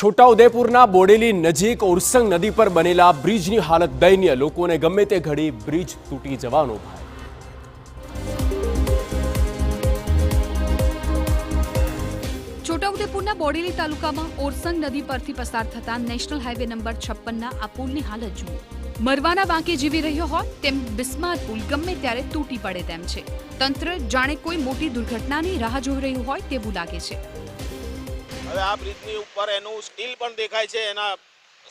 છોટાઉદેપુરના બોડેલી નજીક ઓરસંગ નદી પર બનેલા બ્રિજની હાલત દયનીય, લોકોને ગમે તે ઘડી બ્રિજ તૂટી જવાનો ભય। છોટાઉદેપુરના બોડેલી તાલુકામાં ઓરસંગ નદી પરથી પસાર થતા નેશનલ હાઈવે નંબર 56ના આ પુલની હાલત જુઓ। મરવાના વાંકે જીવી રહ્યો હોય તેમ બિસ્માર પુલ ગમે ત્યારે તૂટી પડે તેમ છે। તંત્ર જાણે કોઈ મોટી દુર્ઘટનાની રાહ જોઈ રહ્યું હોય તેવું લાગે છે। હવે આ બ્રિજની ઉપર એનું સ્ટીલ પણ દેખાય છે, એના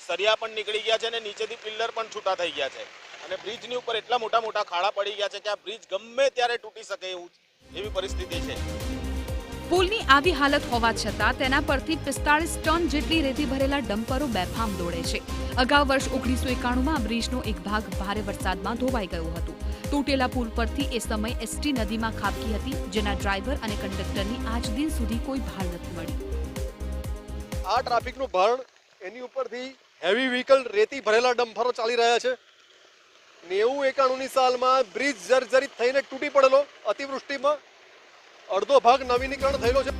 સરિયા પણ નીકળી ગયા છે અને નીચેથી પિલ્લર પણ છૂટા થઈ ગયા છે અને બ્રિજની ઉપર એટલા મોટા મોટા ખાડા પડી ગયા છે કે આ બ્રિજ ગમે ત્યારે તૂટી શકે એવી પરિસ્થિતિ છે। પુલની આવી હાલત હોવા છતાં તેના પરથી 45 ટન જેટલી રેતી ભરેલા ડમ્પરો બેફામ દોડે છે। અગાઉ વર્ષ 1991માં બ્રિજનો એક ભાગ ભારે વરસાદમાં ધોવાઈ ગયો હતો। તૂટેલા પુલ પરથી એ સમયે એસટી નદીમાં ખાબકી હતી, જેના ડ્રાઈવર અને કંડક્ટરની આજ દિન સુધી કોઈ ભાળ નથી મળી। આ ટ્રાફિકનું ભારણ એની ઉપરથી હેવી વ્હીકલ રેતી ભરેલા ડમ્પરો ચાલી રહ્યા છે। 90-91ની સાલમાં બ્રિજ જર્જરિત થઈને તૂટી પડેલો અતિવૃષ્ટિમાં અડધો ભાગ નવીનીકરણ થયેલો છે।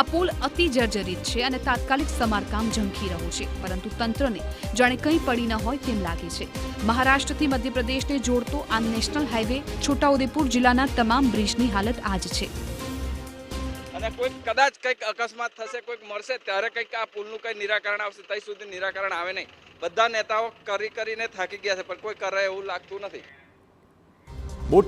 આ પુલ અતિ જર્જરિત છે અને તાત્કાલિક સમારકામ ઝંખી રહ્યું છે, પરંતુ તંત્રને જાણે કંઈ પડી ન હોય તેમ લાગે છે। મહારાષ્ટ્રથી મધ્યપ્રદેશને જોડતો આ નેશનલ હાઈવે છોટાઉદેપુર જિલ્લાના તમામ બ્રિજની હાલત આ જ છે। અને કોઈ કદાચ કંઈક અકસ્માત થશે, કોઈક મળશે ત્યારે કંઈક આ પુલનું કંઈ નિરાકરણ આવશે, ત્યાં સુધી નિરાકરણ આવે નહીં। બધા નેતાઓ કરીને થાકી ગયા છે, પણ કોઈ કરે એવું લાગતું નથી।